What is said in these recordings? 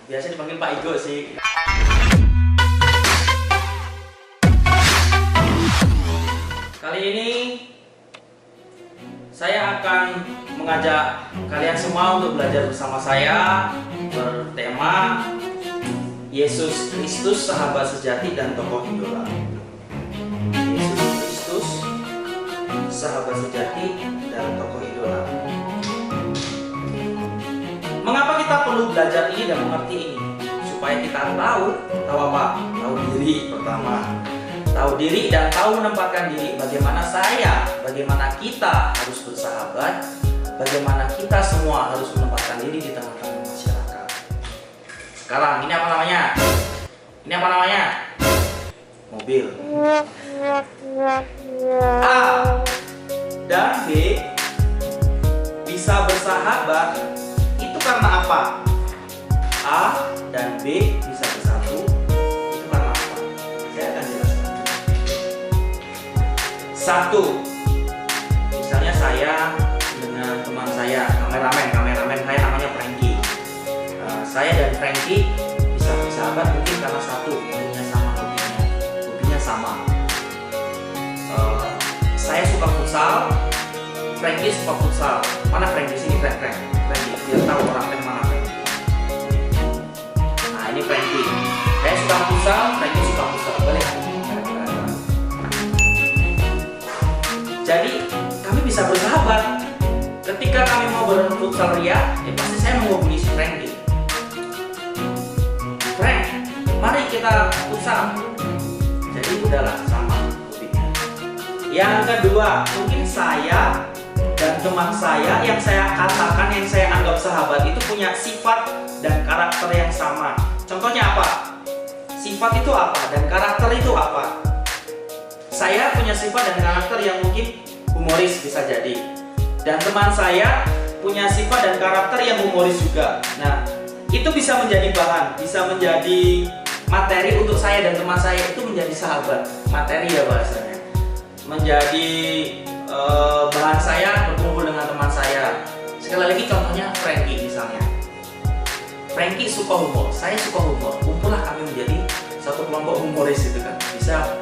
Biasa dipanggil Pak Igo sih. Kali ini saya akan mengajak kalian semua untuk belajar bersama saya bertema Yesus Kristus, sahabat sejati dan tokoh idola. Yesus Kristus, sahabat sejati dan tokoh idola. Mengapa kita perlu belajar ini dan mengerti ini? Supaya kita tahu apa? Tahu diri pertama. Tahu diri dan tahu menempatkan diri. Bagaimana saya, bagaimana kita harus bersahabat, bagaimana kita semua harus menempatkan diri di tengah-tengah masyarakat. Sekarang ini apa namanya? Ini apa namanya? Mobil. A dan B bisa bersahabat itu karena apa? A dan B bisa bersatu itu karena apa? Saya akan jelaskan. Satu, misalnya saya dengan teman saya, kameramen saya namanya Franky. Saya dan Franky bisa bersahabat mungkin karena satu, hobinya sama, hobinya sama. Saya suka futsal, Franky suka futsal. Mana Franky sini? Franky, dia tahu orang yang mana Franky. Nah ini Franky. Saya suka futsal, Franky suka futsal. Boleh? Jadi kami bisa bersahabat. Ketika kami mau berfutsal ria, pasti saya menghubungi si Franky. Frank, mari kita futsal. Jadi udahlah sama hobinya. Yang kedua, mungkin saya dan teman saya yang saya katakan, yang saya anggap sahabat itu punya sifat dan karakter yang sama. Contohnya apa? Sifat itu apa dan karakter itu apa? Saya punya sifat dan karakter yang mungkin humoris bisa jadi. Dan teman saya punya sifat dan karakter yang humoris juga. Nah, itu bisa menjadi bahan, bisa menjadi materi untuk saya dan teman saya itu menjadi sahabat. Materi ya bahasanya. Menjadi bahan saya berkumpul dengan teman saya. Sekali lagi contohnya Franky misalnya. Franky suka humor, saya suka humor. Kumpullah kami menjadi satu kelompok humoris itu kan. Bisa.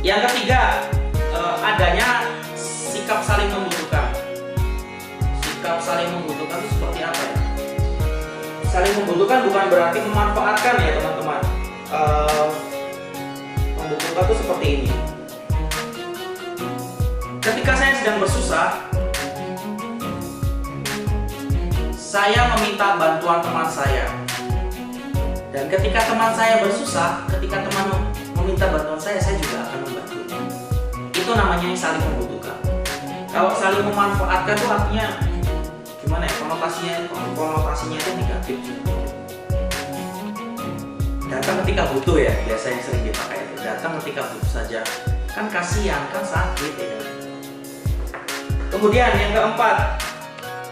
Yang ketiga, adanya sikap saling membutuhkan. Sikap saling membutuhkan itu seperti apa ya? Saling membutuhkan bukan berarti memanfaatkan ya teman-teman. Membutuhkan itu seperti ini. Ketika saya sedang bersusah, saya meminta bantuan teman saya. Dan ketika teman saya bersusah, ketika teman meminta bantuan saya juga akan membantu. Itu namanya saling membutuhkan. Kalau saling memanfaatkan itu artinya gimana ya? Konotasinya itu negatif. Datang ketika butuh ya, biasa yang sering dipakai itu. Datang ketika butuh saja. Kan kasihan, kan sakit ya. Kemudian yang keempat,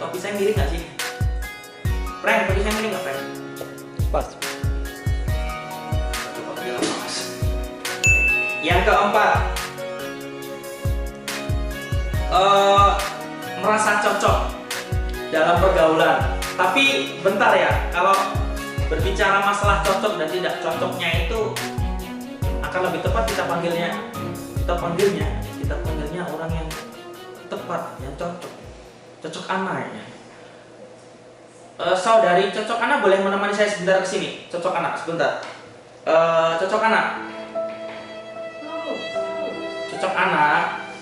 topi saya miring nggak sih? Frank, topi saya miring nggak Frank? Pas. Yang keempat, merasa cocok dalam pergaulan. Tapi bentar ya, kalau berbicara masalah cocok dan tidak cocoknya itu akan lebih tepat kita panggilnya orang yang tepat, yang cocok Ana ya. Saudari cocok Ana boleh menemani saya sebentar ke sini. Cocok Ana sebentar. Cocok Ana. Cocok Ana.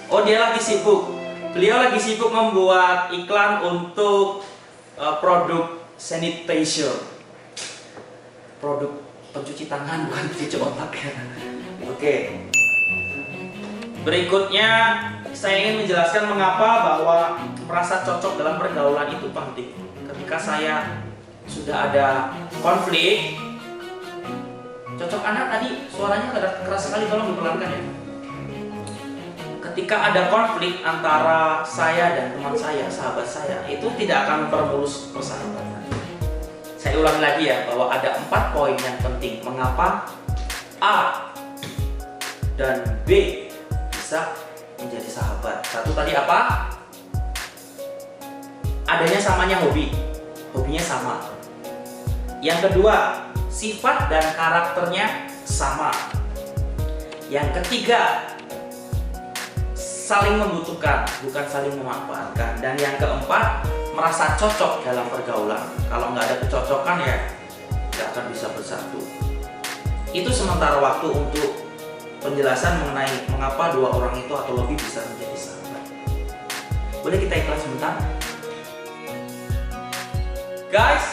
Oh dia lagi sibuk. Beliau lagi sibuk membuat iklan untuk produk sanitizer. Produk pencuci tangan bukan pencuci otak ya. Oke. Berikutnya saya ingin menjelaskan mengapa bahwa merasa cocok dalam pergaulan itu penting. Ketika saya sudah ada konflik, cocok anak tadi suaranya keras sekali, tolong dipelankan ya. Ketika ada konflik antara saya dan teman saya, sahabat saya, itu tidak akan mempermulus persahabatan. Saya ulang lagi ya, bahwa ada 4 poin yang penting mengapa A dan B bisa menjadi sahabat. Satu tadi apa? Adanya samanya hobi, hobinya sama. Yang kedua, sifat dan karakternya sama. Yang ketiga, saling membutuhkan, bukan saling memanfaatkan. Dan yang keempat, merasa cocok dalam pergaulan. Kalau nggak ada kecocokan ya nggak akan bisa bersatu. Itu sementara waktu untuk penjelasan mengenai mengapa dua orang itu atau lebih bisa menjadi sahabat. Boleh kita ikhlas sebentar? Guys,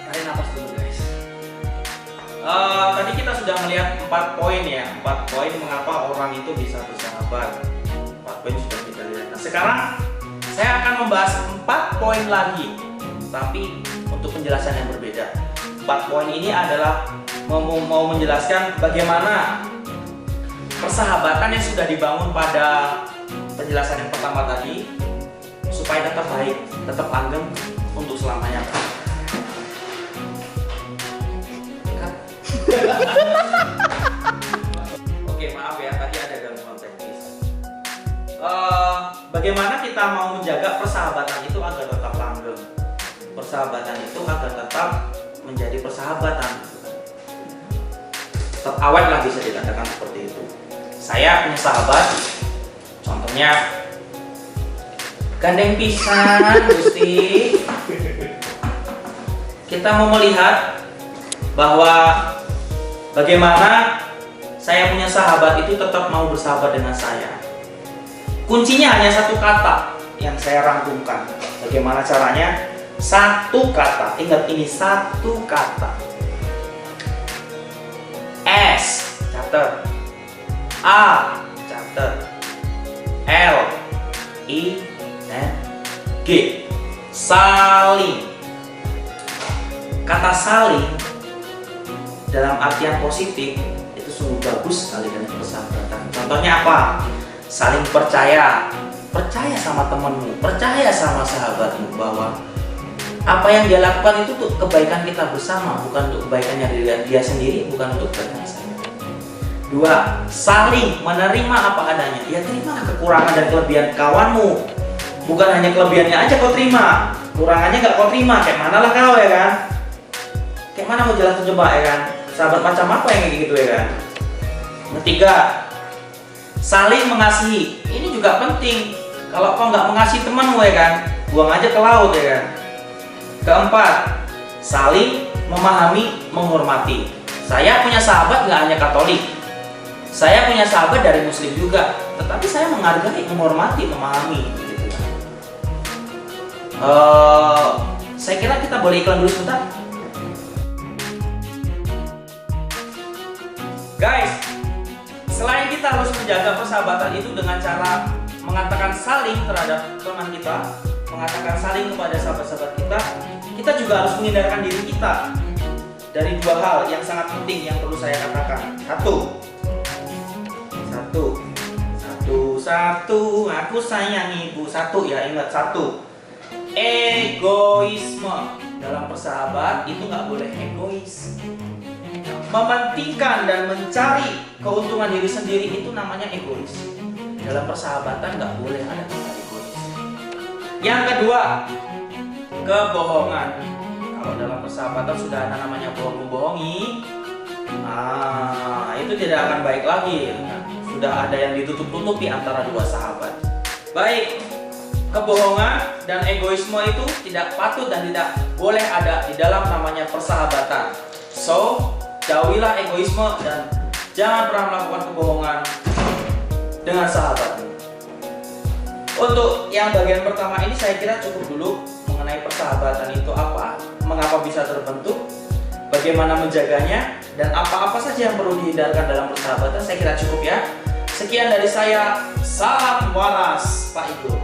tarik nafas dulu guys. Tadi kita sudah melihat 4 poin ya, 4 poin mengapa orang itu bisa bersahabat. 4 poin sudah kita lihat. Nah, sekarang saya akan membahas 4 poin lagi, tapi untuk penjelasan yang berbeda. 4 poin ini adalah mau menjelaskan bagaimana persahabatan yang sudah dibangun pada penjelasan yang pertama tadi supaya tetap baik, tetap langgeng untuk selamanya. Oke, maaf ya, tadi ada gangguan teknis. Bagaimana kita mau menjaga persahabatan itu agar tetap langgeng? Persahabatan itu agar tetap menjadi persahabatan, tetap awet lah, bisa dikatakan seperti itu. Saya punya sahabat, contohnya gandeng pisan, Gusti. Kita mau melihat bahwa bagaimana saya punya sahabat itu tetap mau bersahabat dengan saya. Kuncinya hanya satu kata yang saya rangkumkan. Bagaimana caranya? Satu kata. Ingat, ini satu kata. S, catat. A, catat. L, I, N, G. Saling. Kata saling dalam artian positif itu sungguh bagus sekali dalam persahabatan. Contohnya apa? Saling percaya. Percaya sama temanmu, percaya sama sahabatmu bahwa apa yang dia lakukan itu untuk kebaikan kita bersama, bukan untuk kebaikannya dia sendiri, bukan untuk kebaikan saya. 2. Saling menerima apa adanya. Ya, terimalah kekurangan dan kelebihan kawanmu. Bukan hanya kelebihannya aja kau terima, kurangannya nggak kau terima. Kayak mana lah kau, ya kan? Kayak mana mau jelasin coba, ya kan? Sahabat macam apa yang kayak gitu, ya kan? 3. Saling mengasihi. Ini juga penting. Kalau kau nggak mengasihi temanmu, ya kan, buang aja ke laut, ya kan? 4. Saling memahami, menghormati. Saya punya sahabat nggak hanya Katolik. Saya punya sahabat dari Muslim juga. Tetapi saya menghargai, menghormati, memahami. Gitu. Saya kira kita boleh iklan dulu sebentar. Guys, selain kita harus menjaga persahabatan itu dengan cara mengatakan saling terhadap teman kita, mengatakan saling kepada sahabat-sahabat kita juga harus menghindarkan diri kita dari 2 hal yang sangat penting yang perlu saya katakan. Satu, aku sayang ibu. 1 ya, ingat 1. Egoisme. Dalam persahabat itu nggak boleh egois. Mementingkan dan mencari keuntungan diri sendiri itu namanya egois. Dalam persahabatan nggak boleh ada kata egois. Yang kedua, kebohongan. Kalau dalam persahabatan sudah ada namanya bohong-bohongi, itu tidak akan baik lagi. Sudah ada yang ditutup-tutupi antara 2 sahabat. Baik, kebohongan dan egoisme itu tidak patut dan tidak boleh ada di dalam namanya persahabatan. So, jauhilah egoisme dan jangan pernah melakukan kebohongan dengan sahabatmu. Untuk yang bagian pertama ini saya kira cukup dulu mengenai persahabatan itu apa, mengapa bisa terbentuk, bagaimana menjaganya, dan apa-apa saja yang perlu dihindarkan dalam persahabatan. Saya kira cukup ya. Sekian dari saya, salam waras Pak Igo.